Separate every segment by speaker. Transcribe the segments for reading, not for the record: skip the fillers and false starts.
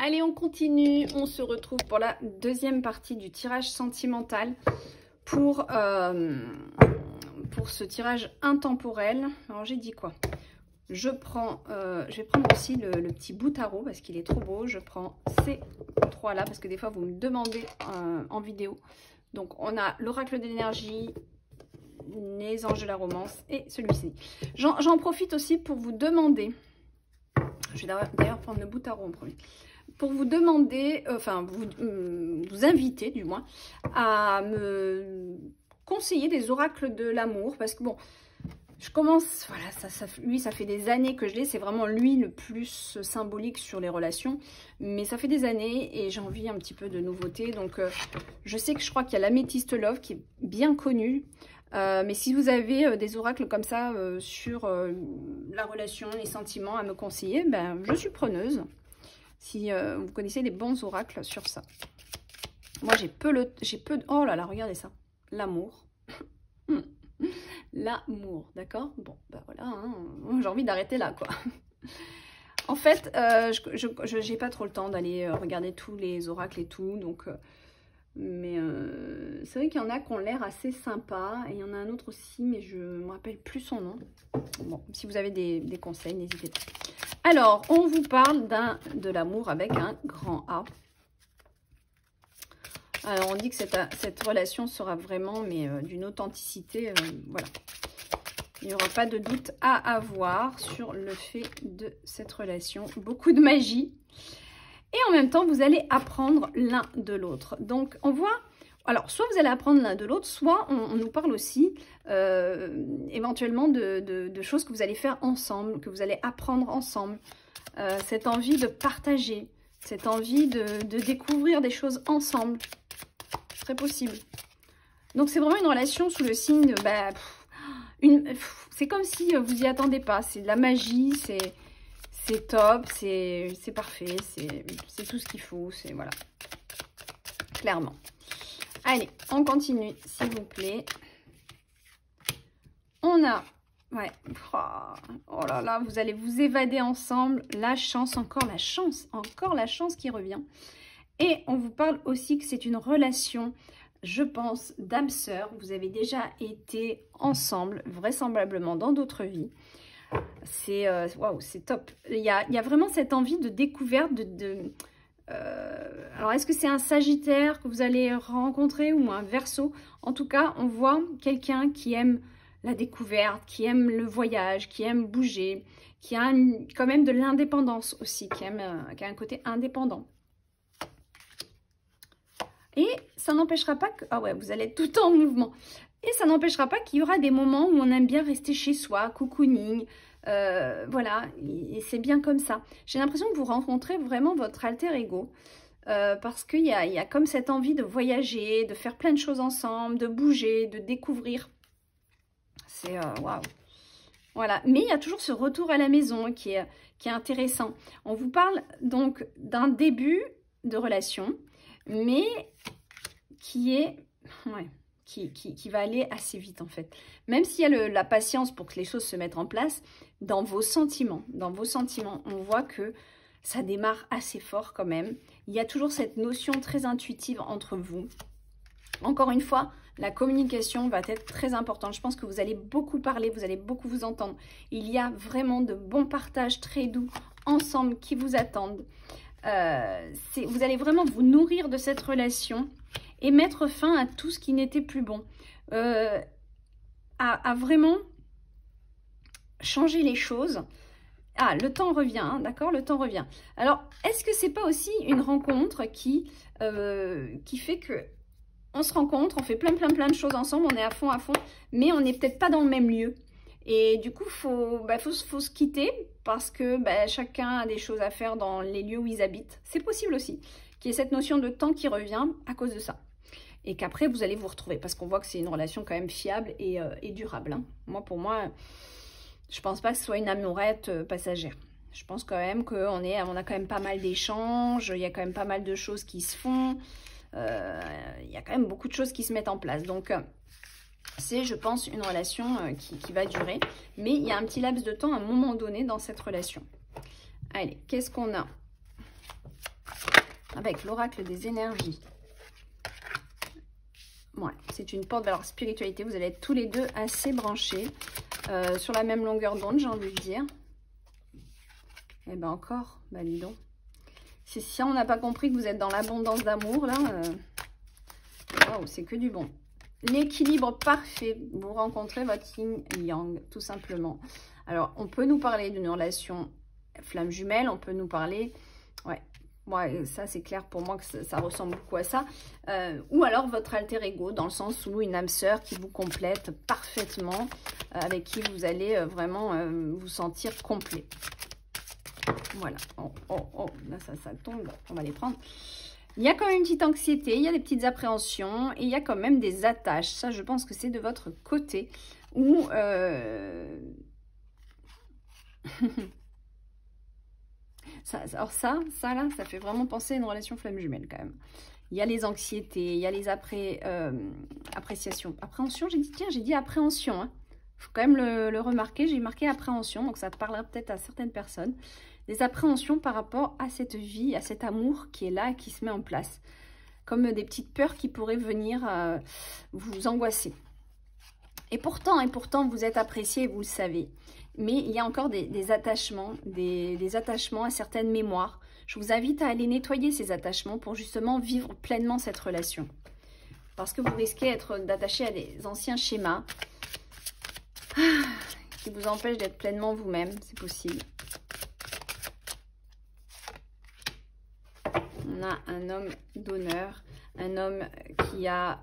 Speaker 1: Allez, on continue. On se retrouve pour la deuxième partie du tirage sentimental pour ce tirage intemporel. Alors, j'ai dit quoi? Je vais prendre aussi le petit bout tarot parce qu'il est trop beau. Je prends ces trois-là parce que des fois, vous me demandez en vidéo. Donc, on a l'oracle d'énergie, les anges de la romance et celui-ci. J'en profite aussi pour vous demander, je vais d'ailleurs prendre le bout tarot en premier, pour vous demander, enfin vous inviter du moins, à me conseiller des oracles de l'amour, parce que bon, je commence, voilà, lui ça fait des années que je l'ai, c'est vraiment lui le plus symbolique sur les relations, mais ça fait des années et j'ai envie un petit peu de nouveauté, donc je sais que je crois qu'il y a l'améthyste love qui est bien connu, mais si vous avez des oracles comme ça sur la relation, les sentiments à me conseiller, ben, je suis preneuse. Si vous connaissez des bons oracles sur ça. Moi, j'ai peu de... Oh là là, regardez ça. L'amour. L'amour, d'accord? Bon, ben voilà, hein, j'ai envie d'arrêter là, quoi. En fait, je n'ai pas trop le temps d'aller regarder tous les oracles et tout, donc... mais c'est vrai qu'il y en a qui ont l'air assez sympas. Et il y en a un autre aussi, mais je ne me rappelle plus son nom. Bon, si vous avez des conseils, n'hésitez pas. Alors, on vous parle de l'amour avec un grand A. Alors, on dit que cette relation sera vraiment, mais d'une authenticité, voilà. Il n'y aura pas de doute à avoir sur le fait de cette relation. Beaucoup de magie. Et en même temps, vous allez apprendre l'un de l'autre. Donc, on voit... Alors, soit vous allez apprendre l'un de l'autre, soit on nous parle aussi éventuellement de choses que vous allez faire ensemble, que vous allez apprendre ensemble. Cette envie de partager, cette envie de découvrir des choses ensemble. Très possible. Donc, c'est vraiment une relation sous le signe de... Bah, c'est comme si vous n'y attendez pas. C'est de la magie, c'est top, c'est parfait, c'est tout ce qu'il faut. C'est voilà. Clairement. Allez, on continue, s'il vous plaît. On a... Ouais. Oh là là, vous allez vous évader ensemble. La chance, encore la chance qui revient. Et on vous parle aussi que c'est une relation, je pense, d'âme sœur. Vous avez déjà été ensemble, vraisemblablement dans d'autres vies. C'est waouh, c'est top. Il y a vraiment cette envie de découverte, alors, est-ce que c'est un Sagittaire que vous allez rencontrer ou un Verseau? En tout cas, on voit quelqu'un qui aime la découverte, qui aime le voyage, qui aime bouger, qui a quand même de l'indépendance aussi, qui a un côté indépendant. Et ça n'empêchera pas que... Ah ouais, vous allez être tout le temps en mouvement. Et ça n'empêchera pas qu'il y aura des moments où on aime bien rester chez soi, cocooning, voilà, et c'est bien comme ça. J'ai l'impression que vous rencontrez vraiment votre alter ego, parce qu'il y a comme cette envie de voyager, de faire plein de choses ensemble, de bouger, de découvrir. C'est waouh. Voilà, mais il y a toujours ce retour à la maison qui est intéressant. On vous parle donc d'un début de relation, mais qui est... Ouais. Qui va aller assez vite en fait. Même s'il y a la patience pour que les choses se mettent en place, dans vos sentiments, on voit que ça démarre assez fort quand même. Il y a toujours cette notion très intuitive entre vous. Encore une fois, la communication va être très importante. Je pense que vous allez beaucoup parler, vous allez beaucoup vous entendre. Il y a vraiment de bons partages très doux ensemble qui vous attendent. Vous allez vraiment vous nourrir de cette relation et mettre fin à tout ce qui n'était plus bon. À vraiment changer les choses. Ah, le temps revient, hein, d'accord? Le temps revient. Alors, est-ce que c'est pas aussi une rencontre qui fait que on se rencontre, on fait plein de choses ensemble, on est à fond, mais on n'est peut-être pas dans le même lieu. Et du coup, faut se quitter parce que chacun a des choses à faire dans les lieux où ils habitent. C'est possible aussi qu'il y ait cette notion de temps qui revient à cause de ça. Et qu'après, vous allez vous retrouver. Parce qu'on voit que c'est une relation quand même fiable et durable. Hein. Pour moi, je pense pas que ce soit une amourette passagère. Je pense quand même qu'on a quand même pas mal d'échanges. Il y a quand même pas mal de choses qui se font. Il y a quand même beaucoup de choses qui se mettent en place. Donc, c'est, je pense, une relation qui va durer. Mais il y a un petit laps de temps à un moment donné dans cette relation. Allez, qu'est-ce qu'on a? avec l'oracle des énergies. Ouais, c'est une porte vers leur spiritualité. Vous allez être tous les deux assez branchés, sur la même longueur d'onde, j'ai envie de dire. Et ben encore, bah dis donc. Si on n'a pas compris que vous êtes dans l'abondance d'amour, là, wow, c'est que du bon. L'équilibre parfait, vous rencontrez votre yin-yang, tout simplement. Alors, on peut nous parler d'une relation flamme jumelle, on peut nous parler... Ouais, ça c'est clair pour moi que ça ressemble beaucoup à ça. Ou alors votre alter ego, dans le sens où une âme sœur qui vous complète parfaitement, avec qui vous allez vraiment vous sentir complet. Voilà. Oh, là ça tombe, on va les prendre. Il y a quand même une petite anxiété, il y a des petites appréhensions, et il y a quand même des attaches. Ça, je pense que c'est de votre côté. Ou... alors ça là, ça fait vraiment penser à une relation flamme jumelle quand même. Il y a les anxiétés, il y a les appréciations. Appréhension, j'ai dit appréhension. Hein. Faut quand même le remarquer, j'ai marqué appréhension, donc ça parlera peut-être à certaines personnes. Des appréhensions par rapport à cette vie, à cet amour qui est là, qui se met en place. Comme des petites peurs qui pourraient venir vous angoisser. Et pourtant, vous êtes apprécié, vous le savez. Mais il y a encore des attachements, des attachements à certaines mémoires. Je vous invite à aller nettoyer ces attachements pour justement vivre pleinement cette relation. Parce que vous risquez d'attacher à des anciens schémas qui vous empêchent d'être pleinement vous-même, c'est possible. On a un homme d'honneur, un homme qui a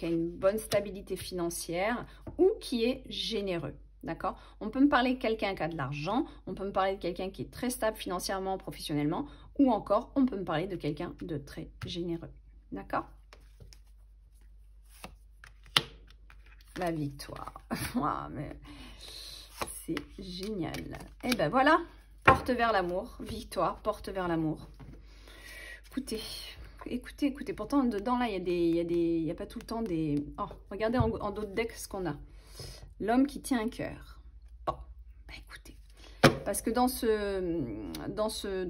Speaker 1: une bonne stabilité financière ou qui est généreux. D'accord? On peut me parler de quelqu'un qui a de l'argent, on peut me parler de quelqu'un qui est très stable financièrement, professionnellement, ou encore on peut me parler de quelqu'un de très généreux. D'accord? La victoire. Wow, mais c'est génial. Et ben voilà, porte vers l'amour, victoire, porte vers l'amour. Écoutez, pourtant dedans là, il y a pas tout le temps des... Oh, regardez en dos de deck ce qu'on a. L'homme qui tient un cœur. Bon, bah écoutez, parce que dans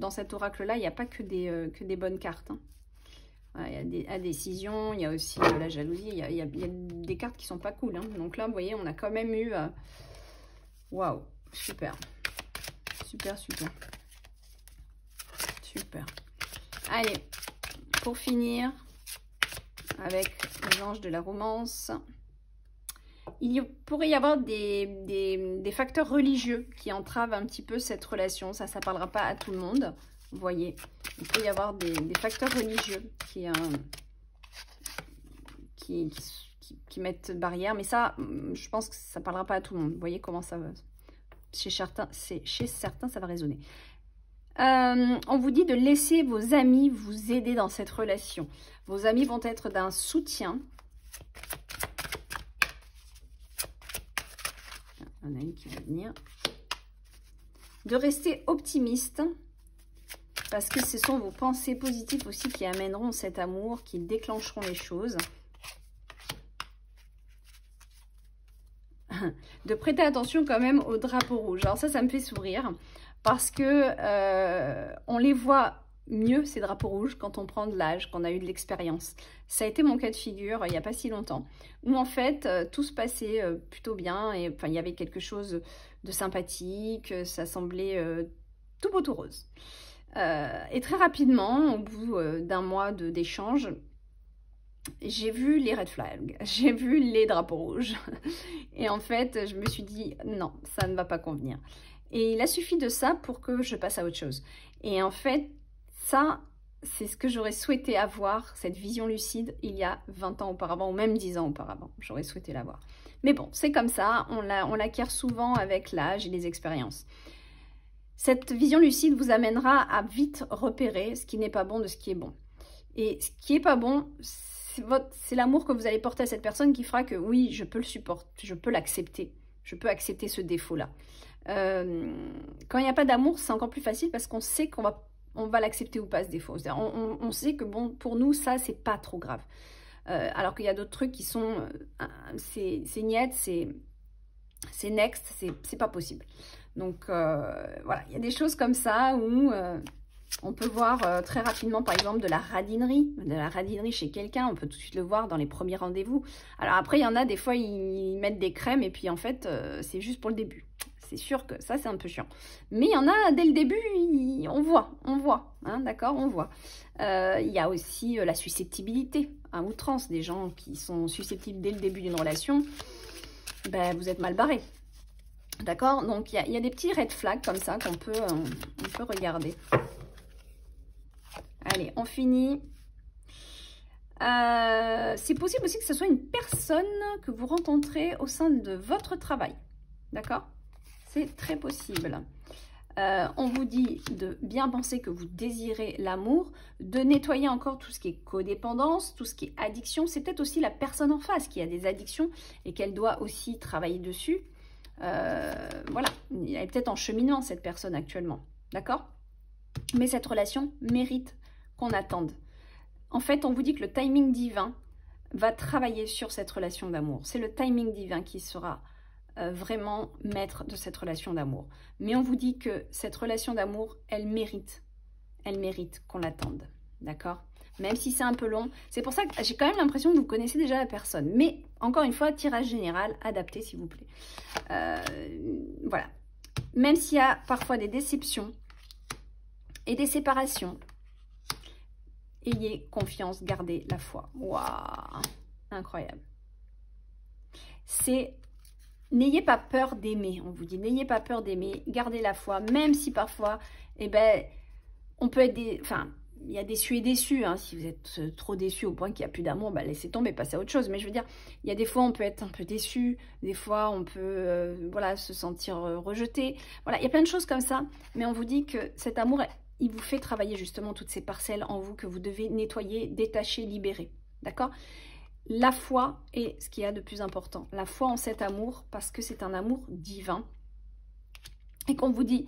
Speaker 1: cet oracle-là, il n'y a pas que des bonnes cartes. Hein. Il y a des indécisions, il y a aussi de la jalousie, il y a des cartes qui sont pas cool. Hein. Donc là, vous voyez, on a quand même eu... Waouh, super. Super. Allez, pour finir, avec les anges de la romance... Il pourrait y avoir des facteurs religieux qui entravent un petit peu cette relation. Ça ne parlera pas à tout le monde. Vous voyez, il peut y avoir des facteurs religieux qui mettent barrière. Mais ça, je pense que ça ne parlera pas à tout le monde. Vous voyez comment ça va. Chez certains, ça va résonner. On vous dit de laisser vos amis vous aider dans cette relation. Vos amis vont être d'un soutien. On a une qui va venir. De rester optimiste, parce que ce sont vos pensées positives aussi qui amèneront cet amour, qui déclencheront les choses. De prêter attention quand même aux drapeaux rouges. Alors ça me fait sourire, parce que on les voit mieux, ces drapeaux rouges, quand on prend de l'âge, qu'on a eu de l'expérience. Ça a été mon cas de figure il n'y a pas si longtemps, où en fait, tout se passait plutôt bien, et enfin, il y avait quelque chose de sympathique, ça semblait tout beau, tout rose. Et très rapidement, au bout d'un mois d'échange, j'ai vu les red flags, j'ai vu les drapeaux rouges. Et en fait, je me suis dit, non, ça ne va pas convenir. Et il a suffi de ça pour que je passe à autre chose. Et en fait, ça, c'est ce que j'aurais souhaité avoir, cette vision lucide, il y a 20 ans auparavant, ou même 10 ans auparavant. J'aurais souhaité l'avoir. Mais bon, c'est comme ça, on l'acquiert souvent avec l'âge et les expériences. Cette vision lucide vous amènera à vite repérer ce qui n'est pas bon de ce qui est bon. Et ce qui n'est pas bon, c'est l'amour que vous allez porter à cette personne qui fera que oui, je peux le supporter, je peux l'accepter. Je peux accepter ce défaut-là. Quand il n'y a pas d'amour, c'est encore plus facile parce qu'on sait qu'on va l'accepter ou pas, ce défaut. On sait que bon, pour nous, ça, c'est pas trop grave. Alors qu'il y a d'autres trucs qui sont... c'est niet, c'est next, c'est pas possible. Donc, voilà, il y a des choses comme ça où On peut voir très rapidement, par exemple, de la radinerie chez quelqu'un. On peut tout de suite le voir dans les premiers rendez-vous. Alors après, il y en a, des fois, ils mettent des crèmes et puis en fait, c'est juste pour le début. C'est sûr que ça, c'est un peu chiant. Mais il y en a, dès le début, on voit, hein, d'accord, on voit. Il y a aussi la susceptibilité à outrance. Des gens qui sont susceptibles dès le début d'une relation, ben, vous êtes mal barré. D'accord? Donc, il y a des petits red flags comme ça qu'on peut, on peut regarder. Allez, on finit. C'est possible aussi que ce soit une personne que vous rencontrez au sein de votre travail. D'accord? C'est très possible. On vous dit de bien penser que vous désirez l'amour, de nettoyer encore tout ce qui est codépendance, tout ce qui est addiction. C'est peut-être aussi la personne en face qui a des addictions et qu'elle doit aussi travailler dessus. Voilà, elle est peut-être en cheminement cette personne actuellement. D'accord? Mais cette relation mérite qu'on attende. En fait, on vous dit que le timing divin va travailler sur cette relation d'amour. C'est le timing divin qui sera vraiment maître de cette relation d'amour. Mais on vous dit que cette relation d'amour, elle mérite qu'on l'attende. D'accord? Même si c'est un peu long. C'est pour ça que j'ai quand même l'impression que vous connaissez déjà la personne. Mais, encore une fois, tirage général, adapté s'il vous plaît. Voilà. Même s'il y a parfois des déceptions et des séparations, ayez confiance, gardez la foi. Waouh! Incroyable. C'est... N'ayez pas peur d'aimer, on vous dit. N'ayez pas peur d'aimer, gardez la foi, même si parfois, eh ben, on peut être... Enfin, il y a déçus et déçus. Hein. Si vous êtes trop déçu au point qu'il n'y a plus d'amour, bah, laissez tomber, passez à autre chose. Mais je veux dire, il y a des fois, on peut être un peu déçu. Des fois, on peut voilà, se sentir rejeté. Voilà, il y a plein de choses comme ça. Mais on vous dit que cet amour... il vous fait travailler justement toutes ces parcelles en vous que vous devez nettoyer, détacher, libérer. D'accord? La foi est ce qu'il y a de plus important. La foi en cet amour, parce que c'est un amour divin. Et qu'on vous dit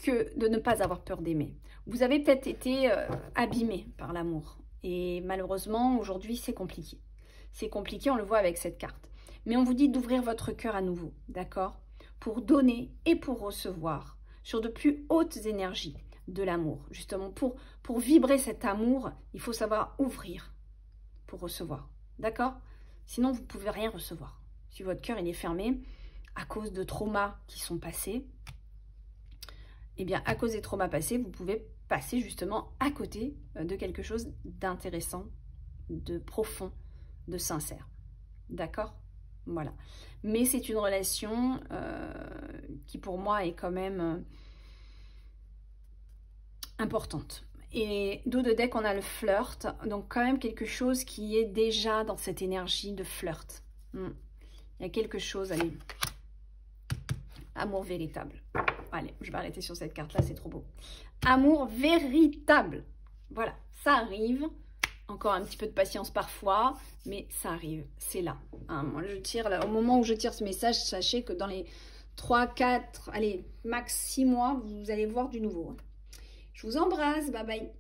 Speaker 1: que de ne pas avoir peur d'aimer. Vous avez peut-être été abîmé par l'amour. Et malheureusement, aujourd'hui, c'est compliqué. C'est compliqué, on le voit avec cette carte. Mais on vous dit d'ouvrir votre cœur à nouveau. D'accord? Pour donner et pour recevoir. Sur de plus hautes énergies de l'amour. Justement, pour vibrer cet amour, il faut savoir ouvrir pour recevoir. D'accord? Sinon, vous ne pouvez rien recevoir. Si votre cœur il est fermé à cause de traumas qui sont passés, eh bien, à cause des traumas passés, vous pouvez passer justement à côté de quelque chose d'intéressant, de profond, de sincère. D'accord? Voilà. Mais c'est une relation qui, pour moi, est quand même... importante. Et dos de deck, on a le flirt, donc quand même quelque chose qui est déjà dans cette énergie de flirt. Il y a quelque chose, allez, amour véritable. Allez, je vais arrêter sur cette carte-là, c'est trop beau. Amour véritable. Voilà, ça arrive. Encore un petit peu de patience parfois, mais ça arrive, c'est là. Hein, moi, je tire, là, au moment où je tire ce message, sachez que dans les 3, 4, allez, max 6 mois, vous allez voir du nouveau. Je vous embrasse, bye bye.